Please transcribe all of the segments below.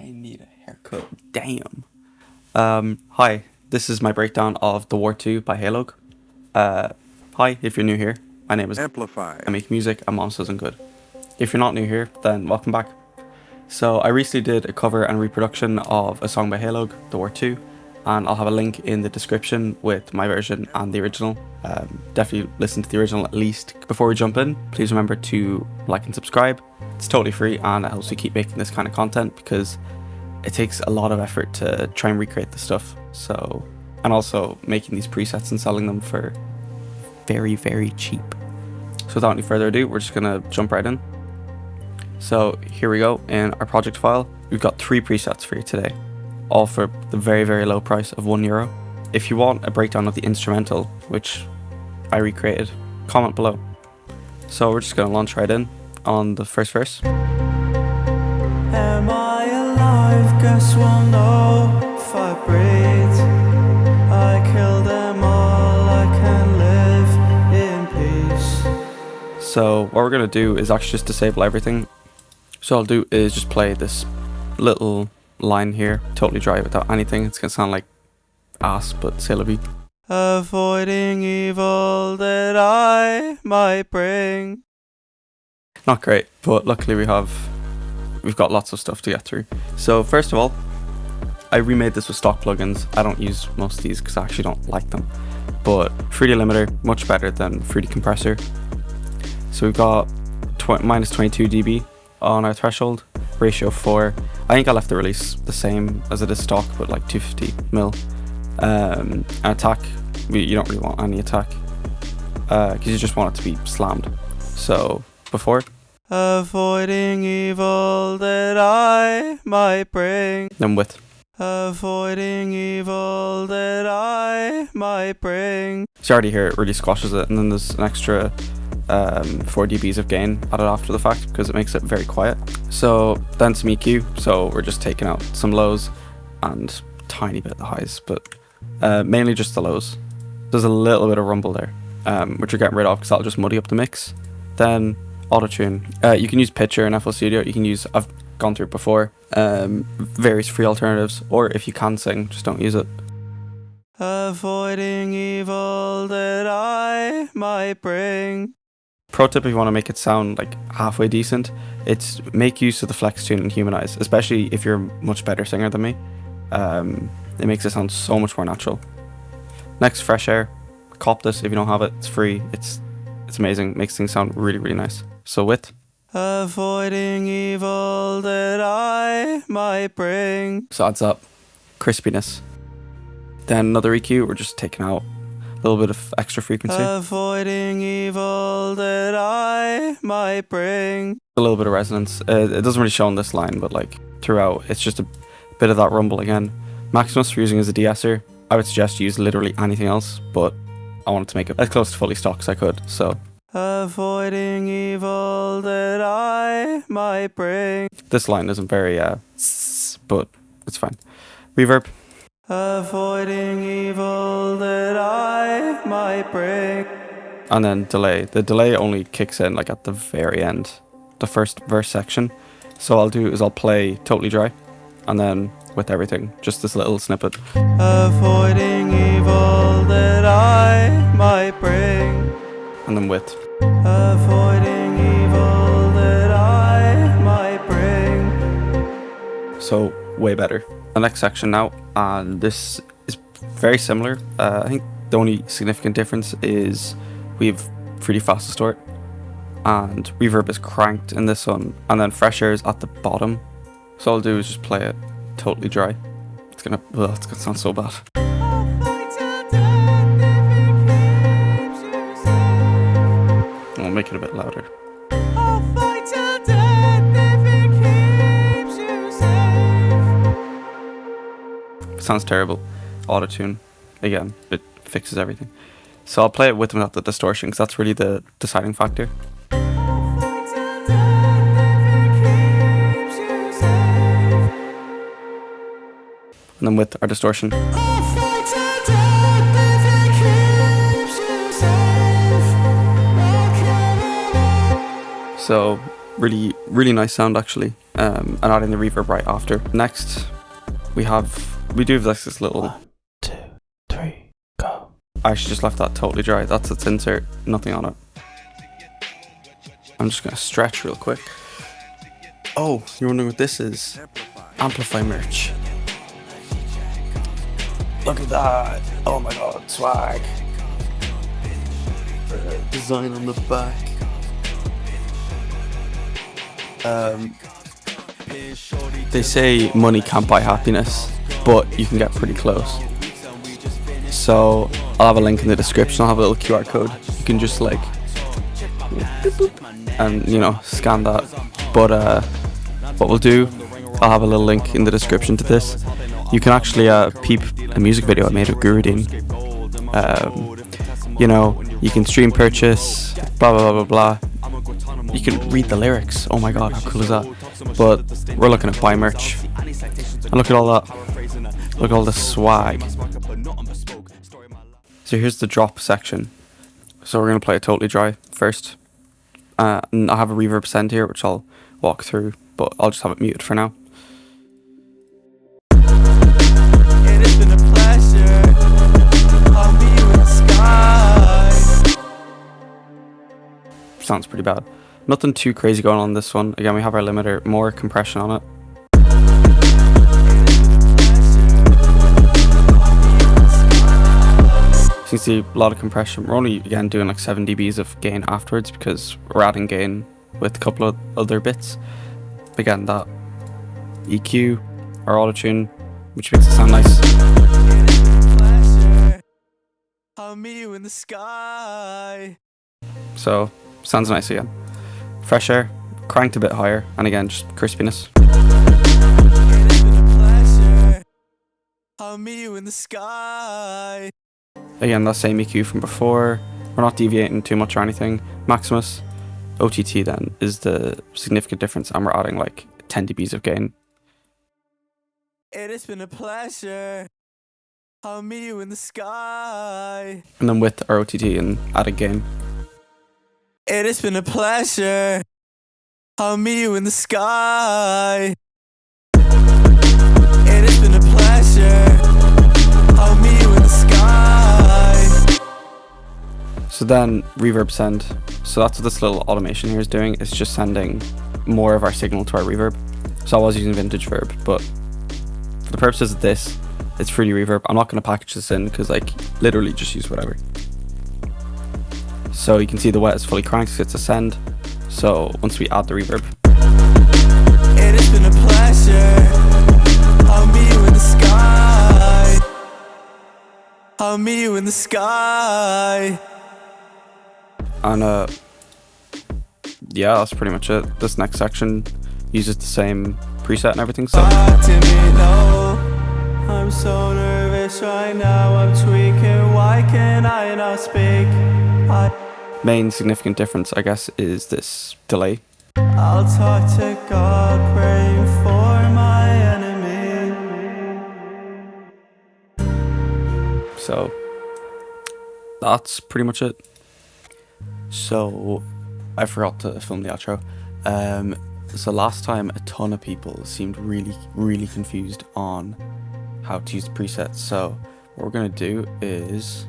I need a haircut. Damn. Hi, this is my breakdown of The War 2 by Heylog. Hi, if you're new here, my name is Amplifi. I make music and Monsters and Good. If you're not new here, then welcome back. So I recently did a cover and reproduction of a song by Heylog, The War 2, and I'll have a link in the description with my version and the original. Definitely listen to the original at least. Before we jump in, please remember to like and subscribe. It's totally free and it helps me keep making this kind of content because it takes a lot of effort to try and recreate the stuff. So, and also making these presets and selling them for very, very cheap. So without any further ado, we're just gonna jump right in. So here we go. In our project file, we've got 3 presets for you today, all for the very, very low price of €1. If you want a breakdown of the instrumental, which I recreated, comment below. So we're just gonna launch right in on the first verse. Am I alive? Guess we'll know if I breathe. I kill them all, I can live in peace. So what we're gonna do is actually just disable everything. So I'll do is just play this little line here, totally dry without anything. It's gonna sound like ass, but c'est la vie. Avoiding evil that I might bring. Not great, but luckily we've got lots of stuff to get through. So first of all, I remade this with stock plugins. I don't use most of these because I actually don't like them. But Fruity Limiter, much better than Fruity Compressor. So we've got minus 22 dB on our threshold, ratio 4. I think I left the release the same as it is stock, but like 250 mil. And attack, you don't really want any attack because you just want it to be slammed. So before, Avoiding evil that I might bring. then width. Avoiding evil that I might bring. So you already hear it really squashes it, and then there's an extra 4 dBs of gain added after the fact because it makes it very quiet. So then some EQ, so we're just taking out some lows and tiny bit of the highs, but mainly just the lows. There's a little bit of rumble there, which we're getting rid of because that'll just muddy up the mix. Then auto-tune. You can use Pitcher in FL Studio. You can use, I've gone through it before, various free alternatives, or if you can sing, just don't use it. Avoiding evil that I might bring. Pro tip if you want to make it sound like halfway decent, it's make use of the flex tune and humanize, especially if you're a much better singer than me. It makes it sound so much more natural. Next, fresh air. Cop this if you don't have it. It's free. It's amazing. Makes things sound really, really nice. So width. Avoiding evil that I might bring. So adds up crispiness. Then another EQ. We're just taking out a little bit of extra frequency. Avoiding evil that I might bring. A little bit of resonance. It doesn't really show on this line, but like throughout, it's just a bit of that rumble again. Maximus for using as a de-esser. I would suggest use literally anything else, but I wanted to make it as close to fully stock as I could. So Avoiding evil that I might bring. this line isn't very but it's fine. Reverb. Avoiding evil that I might bring. And then delay. The delay only kicks in like at the very end, the first verse section. So I'll do is I'll play totally dry, and then with everything, just this little snippet. Avoiding evil that I might bring. And then with. Avoiding evil that I might bring. So way better. The next section now, and this is very similar. I think the only significant difference is we've pretty fast distort, and reverb is cranked in this one, and then fresh air is at the bottom. So all I'll do is just play it totally dry. It's gonna sound so bad. I'll make it a bit louder. Sounds terrible. Auto-tune. Again, it fixes everything. So I'll play it with and without the distortion because that's really the deciding factor. And then with our distortion. So Really, really nice sound actually. And adding the reverb right after. Next, we do have like this little. 1, 2, 3, go. I actually just left that totally dry. That's its insert, nothing on it. I'm just gonna stretch real quick. Oh, you're wondering what this is? Amplifi merch. Look at that. Oh my god, swag. Design on the back. They say money can't buy happiness, but you can get pretty close. So I'll have a link in the description. I'll have a little QR code. You can just like and scan that. But what we'll do, I'll have a little link in the description to this. You can actually peep a music video I made of Gurudin. You can stream purchase, blah blah blah blah blah. You can read the lyrics. Oh my god, how cool is that? But we're looking at buy merch. And look at all that. Look at all the swag. So here's the drop section. So we're going to play it totally dry first. And I have a reverb send here, which I'll walk through, but I'll just have it muted for now. It has been a pleasure. I'll meet you in the sky. Sounds pretty bad. Nothing too crazy going on this one. Again, we have our limiter, more compression on it. You can see a lot of compression. We're only again doing like 7 dBs of gain afterwards because we're adding gain with a couple of other bits. Again, that EQ, our auto-tune, which makes it sound nice. I'll meet you in the sky. So sounds nice again. Fresh air, cranked a bit higher, and again just crispiness. I'll meet you in the sky. Again, that same EQ from before. We're not deviating too much or anything. Maximus. OTT then is the significant difference, and we're adding like 10 dBs of gain. It has been a pleasure. I'll meet you in the sky. And then with our OTT and added gain. It has been a pleasure. I'll meet you in the sky. It has been a pleasure. I'll meet you in the sky. So then reverb send. So that's what this little automation here is doing. It's just sending more of our signal to our reverb. So I was using vintage verb, but for the purposes of this, it's free reverb. I'm not going to package this in because like literally just use whatever. So you can see the wet is fully cranked, so it's a send. So once we add the reverb, it has been a pleasure. I'll meet you in the sky. I'll meet you in the sky. And yeah, that's pretty much it. This next section uses the same preset and everything. So I'm so nervous right now. I'm tweaking. Why can't I not speak? Main significant difference, I guess, is this delay. I'll talk to God, praying for my enemy. So that's pretty much it. So I forgot to film the outro. So last time a ton of people seemed really confused on how to use the presets. So what we're gonna do is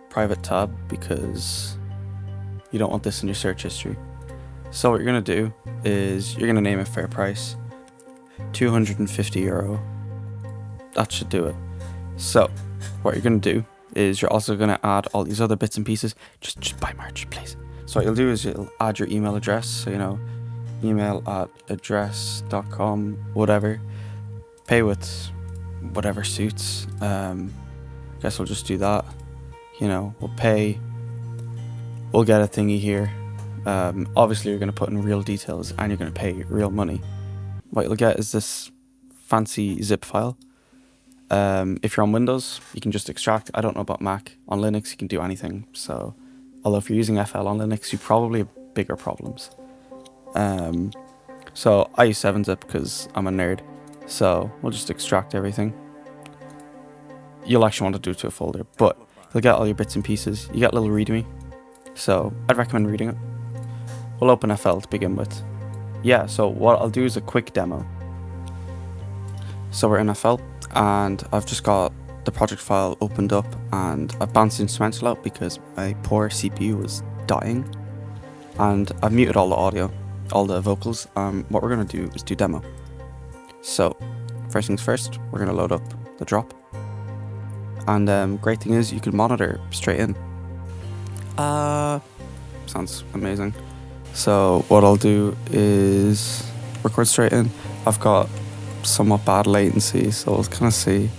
private tab, because you don't want this in your search history. So what you're gonna do is you're gonna name it fair price, €250. That should do it. So what you're gonna do is you're also gonna add all these other bits and pieces. Just buy merch, please. So what you'll do is you'll add your email address. So email@address.com, whatever. Pay with whatever suits. Guess we'll just do that. We'll pay. We'll get a thingy here. Obviously you're gonna put in real details and you're gonna pay real money. What you'll get is this fancy zip file. If you're on Windows, you can just extract. I don't know about Mac. On Linux, you can do anything. So, although if you're using FL on Linux, you probably have bigger problems. So I use 7-zip because I'm a nerd. So we'll just extract everything. You'll actually want to do it to a folder, but you'll get all your bits and pieces. You get a little readme. So I'd recommend reading it. We'll open FL to begin with. Yeah, so what I'll do is a quick demo. So we're in FL, and I've just got the project file opened up, and I've bounced the instrumental out because my poor CPU was dying. And I've muted all the audio, all the vocals. What we're going to do is do demo. So, first things first, we're going to load up the drop. And great thing is you can monitor straight in. Sounds amazing. So what I'll do is record straight in. I've got somewhat bad latency, so we'll kind of see.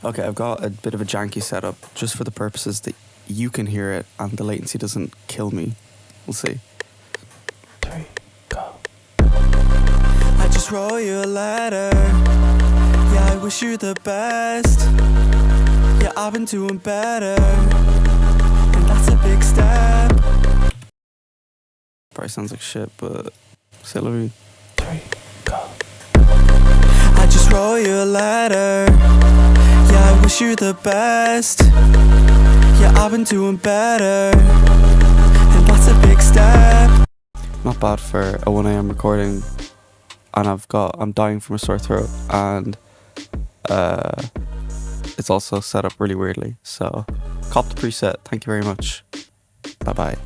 Okay, I've got a bit of a janky setup just for the purposes that you can hear it and the latency doesn't kill me. We'll see. 3, go. I just wrote you a letter. Yeah, I wish you the best. Yeah, I've been doing better, and that's a big step. Probably sounds like shit, but Celery. 3, go. I just wrote you a letter. Yeah, I wish you the best. Yeah, I've been doing better, and that's a big step. Not bad for a 1 AM recording, and I'm dying from a sore throat, and it's also set up really weirdly. So, cop the preset. Thank you very much. Bye bye.